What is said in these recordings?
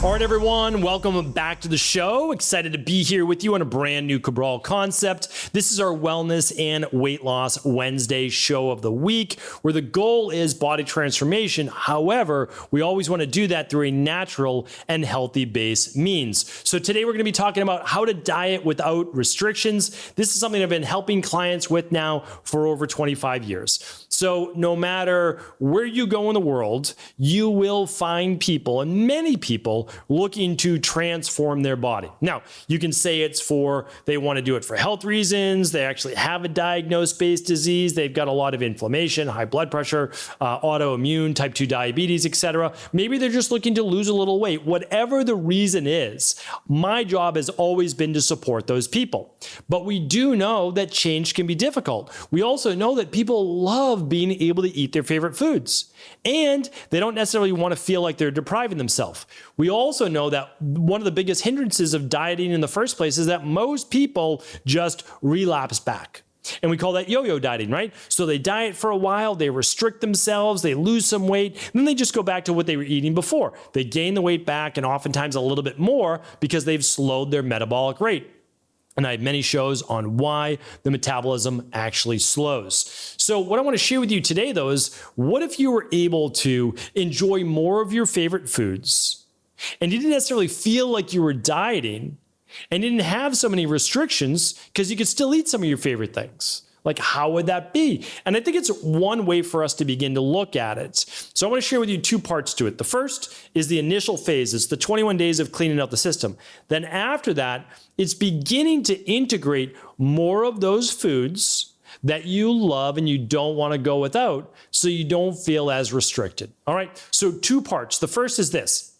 All right, everyone, welcome back to the show. Excited to be here with you on a brand new Cabral concept. This is our Wellness and Weight Loss Wednesday show of the week, where the goal is body transformation. However, we always want to do that through a natural and healthy base means. So today we're going to be talking about how to diet without restrictions. This is something I've been helping clients with now for over 25 years. So no matter where you go in the world, you will find people, and many people, looking to transform their body. Now, you can say it's they want to do it for health reasons. They actually have a diagnosed-based disease. They've got a lot of inflammation, high blood pressure, autoimmune, type 2 diabetes, etc. Maybe they're just looking to lose a little weight. Whatever the reason is, my job has always been to support those people. But we do know that change can be difficult. We also know that people love being able to eat their favorite foods, and they don't necessarily want to feel like they're depriving themselves. We also know that one of the biggest hindrances of dieting in the first place is that most people just relapse back. And we call that yo-yo dieting, right? So they diet for a while, they restrict themselves, they lose some weight, and then they just go back to what they were eating before. They gain the weight back, and oftentimes a little bit more, because they've slowed their metabolic rate. And I have many shows on why the metabolism actually slows. So what I want to share with you today, though, is what if you were able to enjoy more of your favorite foods and you didn't necessarily feel like you were dieting and didn't have so many restrictions because you could still eat some of your favorite things? Like, how would that be? And I think it's one way for us to begin to look at it. So I want to share with you two parts to it. The first is the initial phase. It's the 21 days of cleaning out the system. Then after that, it's beginning to integrate more of those foods that you love and you don't want to go without, so you don't feel as restricted. All right, so two parts. The first is this.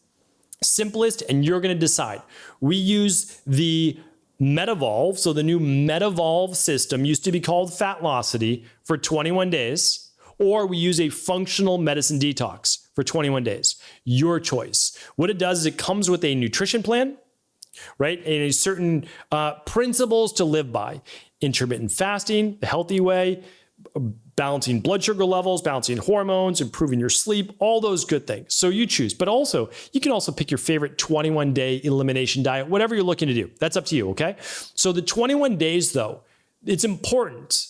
Simplest, and you're going to decide. We use the Metavolve, so the new Metavolve system used to be called Fatlocity for 21 days, or we use a functional medicine detox for 21 days. Your choice. What it does is it comes with a nutrition plan, right? And a certain principles to live by. Intermittent fasting, the healthy way, balancing blood sugar levels, balancing hormones, improving your sleep, all those good things. So you choose. But also, you can also pick your favorite 21-day elimination diet, whatever you're looking to do. That's up to you, okay? So the 21 days, though, it's important.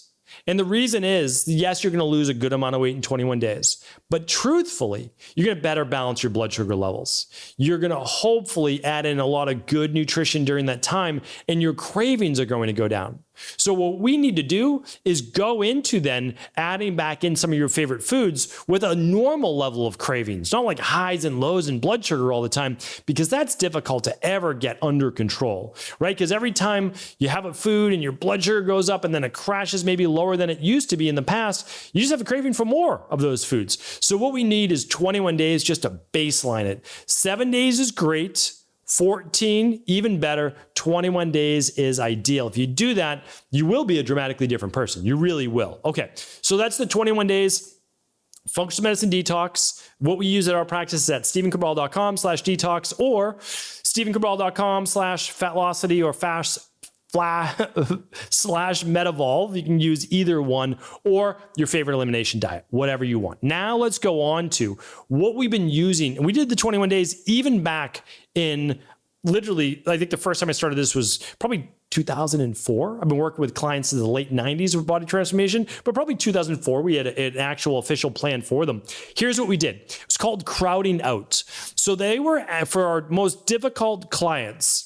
And the reason is, yes, you're going to lose a good amount of weight in 21 days. But truthfully, you're going to better balance your blood sugar levels. You're going to hopefully add in a lot of good nutrition during that time, and your cravings are going to go down. So what we need to do is go into then adding back in some of your favorite foods with a normal level of cravings, not like highs and lows in blood sugar all the time, because that's difficult to ever get under control, right? Because every time you have a food and your blood sugar goes up and then it crashes maybe lower than it used to be in the past, you just have a craving for more of those foods. So what we need is 21 days just to baseline it. 7 days is great. 14, even better. 21 days is ideal. If you do that, you will be a dramatically different person. You really will. Okay, so that's the 21 days. Functional medicine detox. What we use at our practice is at stephencabral.com/detox or stephencabral.com/fatlocity or /Metavolve. You can use either one, or your favorite elimination diet, whatever you want. Now let's go on to what we've been using. And we did the 21 days even back in literally, I think the first time I started this was probably 2004. I've been working with clients in the late 90s with body transformation, but probably 2004, we had an actual official plan for them. Here's what we did. It was called crowding out. So they were, for our most difficult clients,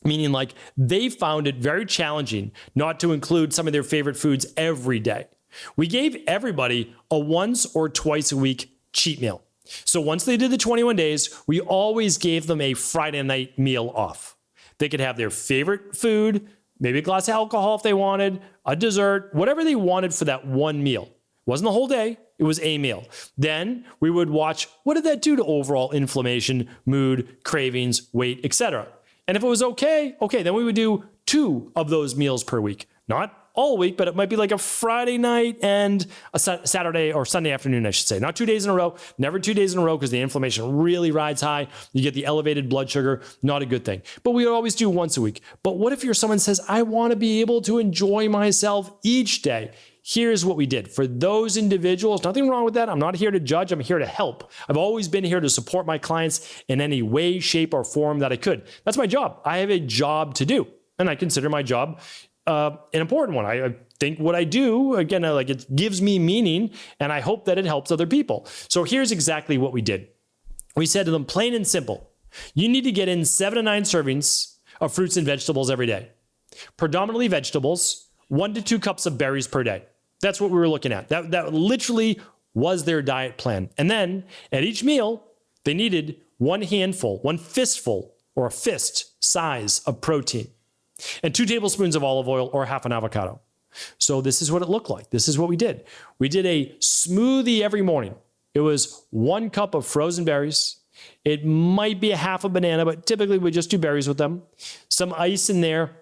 meaning like they found it very challenging not to include some of their favorite foods every day. We gave everybody a once or twice a week cheat meal. So once they did the 21 days, we always gave them a Friday night meal off. They could have their favorite food, maybe a glass of alcohol if they wanted, a dessert, whatever they wanted for that one meal. It wasn't the whole day. It was a meal. Then we would watch, what did that do to overall inflammation, mood, cravings, weight, etc. And if it was okay, then we would do 2 of those meals per week. Not all week, but it might be like a Friday night and a Saturday or Sunday afternoon, I should say. Not 2 days in a row, never 2 days in a row, because the inflammation really rides high. You get the elevated blood sugar, not a good thing. But we always do once a week. But what if you're someone who says, I want to be able to enjoy myself each day? here's what we did. For those individuals, nothing wrong with that. I'm not here to judge. I'm here to help. I've always been here to support my clients in any way, shape, or form that I could. That's my job. I have a job to do, and I consider my job an important one. I think what I do, again, like it gives me meaning, and I hope that it helps other people. So here's exactly what we did. We said to them, plain and simple, you need to get in 7 to 9 servings of fruits and vegetables every day. Predominantly vegetables, 1 to 2 cups of berries per day. That's what we were looking at. That literally was their diet plan. And then at each meal, they needed 1 handful, 1 fistful, or a fist size of protein, and 2 tablespoons of olive oil or half an avocado. So this is what it looked like. This is what we did. We did a smoothie every morning. It was 1 cup of frozen berries. It might be a half a banana, but typically we just do berries with them. Some ice in there.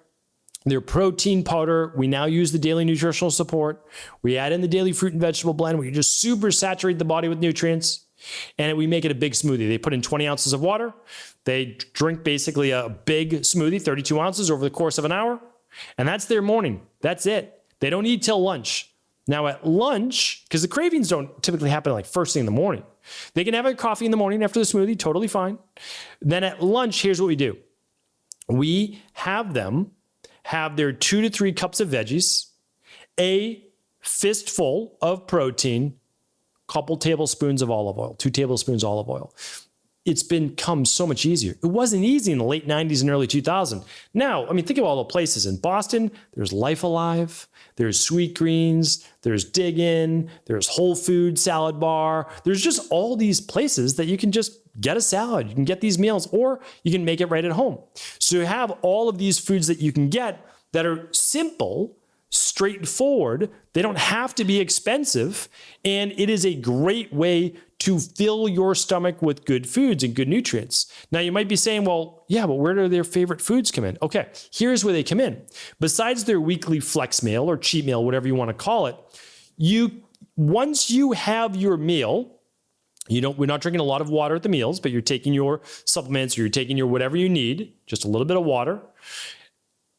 Their protein powder. We now use the daily nutritional support. We add in the daily fruit and vegetable blend. We just super saturate the body with nutrients. And we make it a big smoothie. They put in 20 ounces of water. They drink basically a big smoothie, 32 ounces over the course of an hour. And that's their morning. That's it. They don't eat till lunch. Now at lunch, because the cravings don't typically happen like first thing in the morning, they can have a coffee in the morning after the smoothie, totally fine. Then at lunch, here's what we do. We have them have their 2 to 3 cups of veggies, a fistful of protein, couple tablespoons of olive oil, 2 tablespoons olive oil. It's become so much easier. It wasn't easy in the late 90s and early 2000s. Now, I mean, think of all the places. In Boston, there's Life Alive, there's Sweet Greens, there's Dig In, there's Whole Foods Salad Bar. There's just all these places that you can just get a salad. You can get these meals, or you can make it right at home. So you have all of these foods that you can get that are simple, straightforward. They don't have to be expensive. And it is a great way to fill your stomach with good foods and good nutrients. Now you might be saying, well, yeah, but where do their favorite foods come in? Okay, here's where they come in. Besides their weekly flex meal or cheat meal, whatever you want to call it, once you have your meal, we're not drinking a lot of water at the meals, but you're taking your supplements or you're taking your whatever you need, just a little bit of water.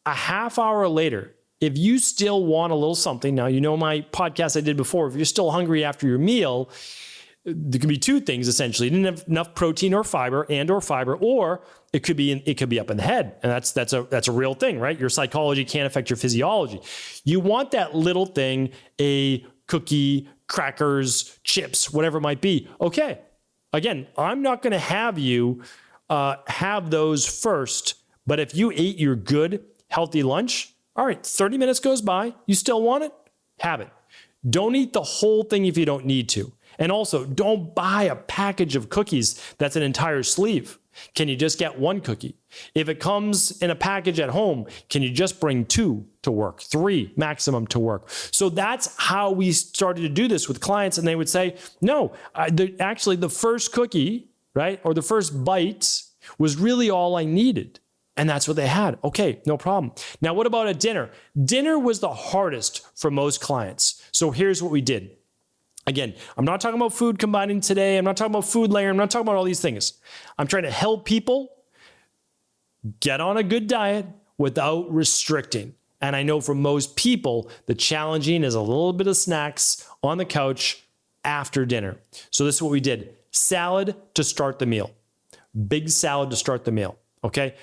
A half hour later, if you still want a little something, now you know my podcast I did before, if you're still hungry after your meal, there can be 2 things essentially. You didn't have enough protein or fiber, or it could be up in the head. And that's a real thing, right? Your psychology can't affect your physiology. You want that little thing, a cookie, crackers, chips, whatever it might be. Okay. Again, I'm not going to have you have those first, but if you ate your good, healthy lunch, all right, 30 minutes goes by, you still want it? Have it. Don't eat the whole thing if you don't need to. And also, don't buy a package of cookies that's an entire sleeve. Can you just get 1 cookie? If it comes in a package at home, can you just bring 2 to work, 3 maximum to work? So that's how we started to do this with clients. And they would say, no, actually the first cookie, right, or the first bite was really all I needed. And that's what they had. Okay, no problem. Now, what about a dinner? Dinner was the hardest for most clients. So here's what we did. Again, I'm not talking about food combining today. I'm not talking about food layering. I'm not talking about all these things. I'm trying to help people get on a good diet without restricting. And I know for most people, the challenging is a little bit of snacks on the couch after dinner. So this is what we did. Salad to start the meal. Big salad to start the meal. Okay?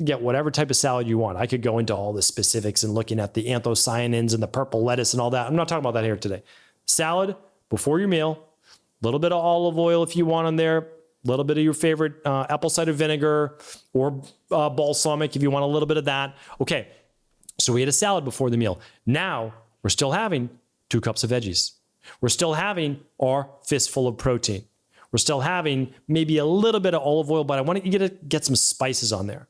Get whatever type of salad you want. I could go into all the specifics and looking at the anthocyanins and the purple lettuce and all that. I'm not talking about that here today. Salad before your meal, a little bit of olive oil if you want on there, a little bit of your favorite apple cider vinegar or balsamic if you want a little bit of that. Okay, so we had a salad before the meal. Now we're still having 2 cups of veggies. We're still having our fistful of protein. We're still having maybe a little bit of olive oil, but I want you to get some spices on there.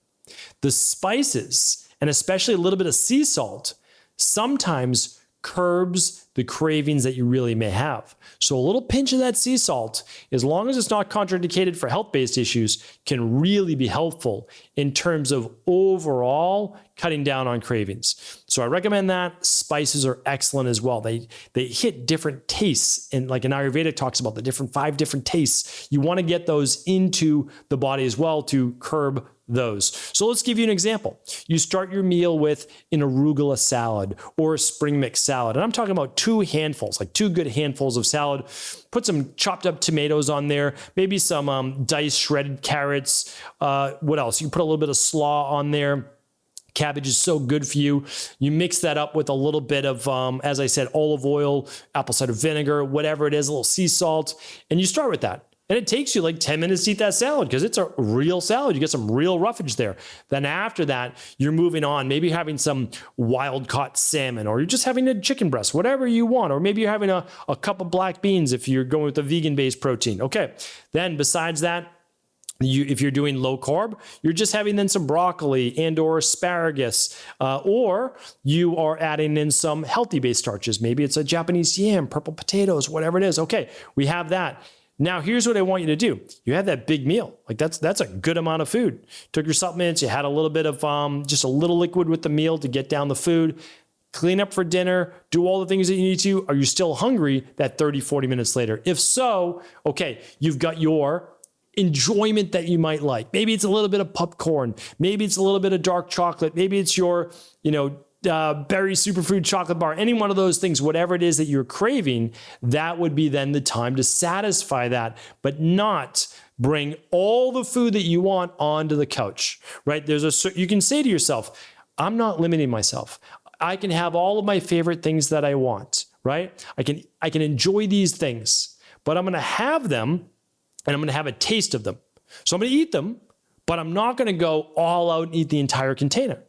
The spices, and especially a little bit of sea salt, sometimes curbs the cravings that you really may have. So a little pinch of that sea salt, as long as it's not contraindicated for health-based issues, can really be helpful in terms of overall cutting down on cravings. So I recommend that. Spices are excellent as well. They hit different tastes, and like in Ayurveda talks about the 5 different tastes. You want to get those into the body as well to curb those. So let's give you an example. You start your meal with an arugula salad or a spring mix salad. And I'm talking about 2 handfuls, like 2 good handfuls of salad. Put some chopped up tomatoes on there, maybe some diced shredded carrots. What else? You put a little bit of slaw on there. Cabbage is so good for you. You mix that up with a little bit of, as I said, olive oil, apple cider vinegar, whatever it is, a little sea salt, and you start with that. And it takes you like 10 minutes to eat that salad because it's a real salad. You get some real roughage there. Then after that, you're moving on, maybe having some wild caught salmon, or you're just having a chicken breast, whatever you want. Or maybe you're having a cup of black beans if you're going with a vegan-based protein. Okay. Then besides that, if you're doing low carb, you're just having then some broccoli and or asparagus, or you are adding in some healthy-based starches. Maybe it's a Japanese yam, purple potatoes, whatever it is. Okay, we have that. Now, here's what I want you to do. You had that big meal. Like that's a good amount of food. Took your supplements. You had a little bit of just a little liquid with the meal to get down the food. Clean up for dinner. Do all the things that you need to. Are you still hungry that 30, 40 minutes later? If so, okay, you've got your enjoyment that you might like. Maybe it's a little bit of popcorn. Maybe it's a little bit of dark chocolate. Maybe it's your, berry superfood chocolate bar, any one of those things, whatever it is that you're craving, that would be then the time to satisfy that, but not bring all the food that you want onto the couch, right? You can say to yourself, I'm not limiting myself. I can have all of my favorite things that I want, right? I can enjoy these things, but I'm going to have them and I'm going to have a taste of them. So I'm going to eat them, but I'm not going to go all out and eat the entire container.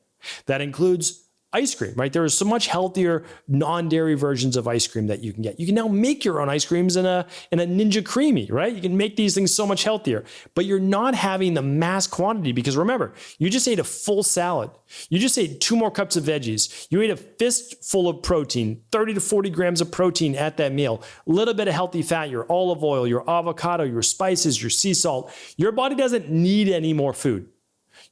That includes ice cream, right? There are so much healthier non-dairy versions of ice cream that you can get. You can now make your own ice creams in a Ninja Creamy, right? You can make these things so much healthier, but you're not having the mass quantity because remember, you just ate a full salad. You just ate 2 more cups of veggies. You ate a fistful of protein, 30 to 40 grams of protein at that meal, a little bit of healthy fat, your olive oil, your avocado, your spices, your sea salt. Your body doesn't need any more food.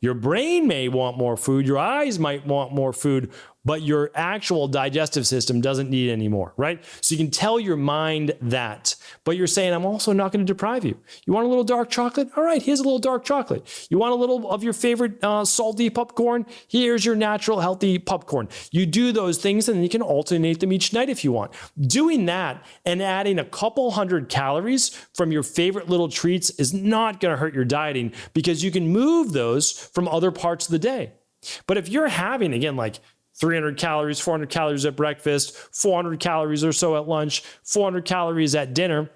Your brain may want more food, your eyes might want more food, but your actual digestive system doesn't need any more, right? So you can tell your mind that, but you're saying, I'm also not going to deprive you. You want a little dark chocolate? All right, here's a little dark chocolate. You want a little of your favorite salty popcorn? Here's your natural healthy popcorn. You do those things and you can alternate them each night if you want. Doing that and adding a couple hundred calories from your favorite little treats is not going to hurt your dieting because you can move those from other parts of the day. But if you're having, again, like 300 calories, 400 calories at breakfast, 400 calories or so at lunch, 400 calories at dinner,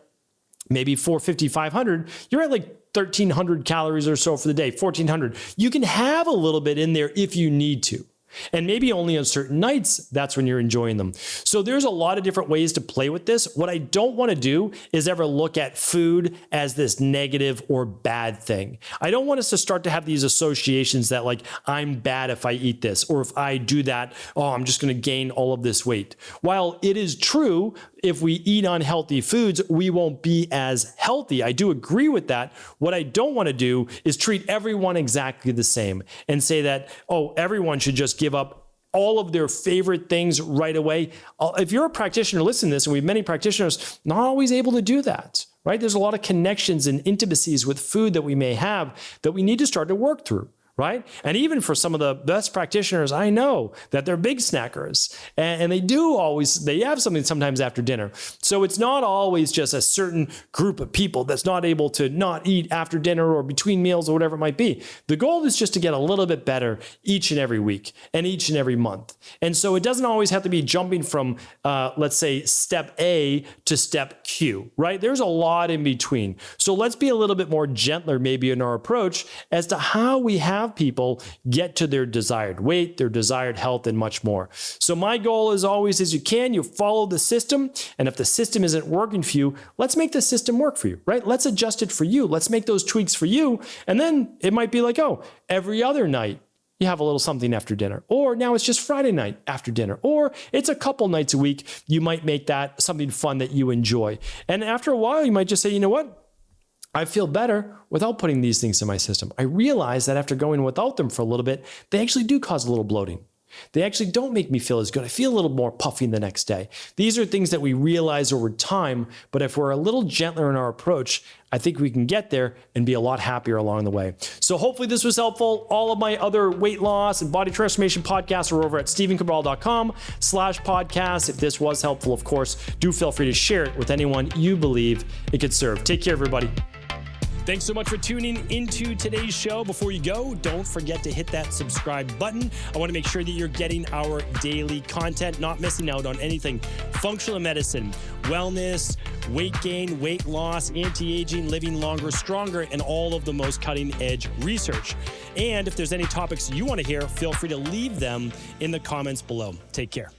maybe 450, 500, you're at like 1,300 calories or so for the day, 1,400. You can have a little bit in there if you need to. And maybe only on certain nights, that's when you're enjoying them. So there's a lot of different ways to play with this. What I don't want to do is ever look at food as this negative or bad thing. I don't want us to start to have these associations that like, I'm bad if I eat this, or if I do that, I'm just going to gain all of this weight. While it is true, if we eat unhealthy foods, we won't be as healthy. I do agree with that. What I don't want to do is treat everyone exactly the same and say that, everyone should just give up all of their favorite things right away. If you're a practitioner, listen to this, and we have many practitioners not always able to do that, right? There's a lot of connections and intimacies with food that we may have that we need to start to work through. Right? And even for some of the best practitioners, I know that they're big snackers and they have something sometimes after dinner. So it's not always just a certain group of people that's not able to not eat after dinner or between meals or whatever it might be. The goal is just to get a little bit better each and every week and each and every month. And so it doesn't always have to be jumping from, let's say, step A to step Q, right? There's a lot in between. So let's be a little bit more gentler maybe in our approach as to how we have people get to their desired weight, their desired health, and much more. So my goal is always, as you follow the system. And if the system isn't working for you, let's make the system work for you, right? Let's adjust it for you. Let's make those tweaks for you. And then it might be like, every other night, you have a little something after dinner, or now it's just Friday night after dinner, or it's a couple nights a week. You might make that something fun that you enjoy. And after a while, you might just say, you know what? I feel better without putting these things in my system. I realize that after going without them for a little bit, they actually do cause a little bloating. They actually don't make me feel as good. I feel a little more puffy the next day. These are things that we realize over time, but if we're a little gentler in our approach, I think we can get there and be a lot happier along the way. So hopefully this was helpful. All of my other weight loss and body transformation podcasts are over at stephencabral.com/podcast. If this was helpful, of course, do feel free to share it with anyone you believe it could serve. Take care, everybody. Thanks so much for tuning into today's show. Before you go, don't forget to hit that subscribe button. I want to make sure that you're getting our daily content, not missing out on anything functional medicine, wellness, weight gain, weight loss, anti-aging, living longer, stronger, and all of the most cutting-edge research. And if there's any topics you want to hear, feel free to leave them in the comments below. Take care.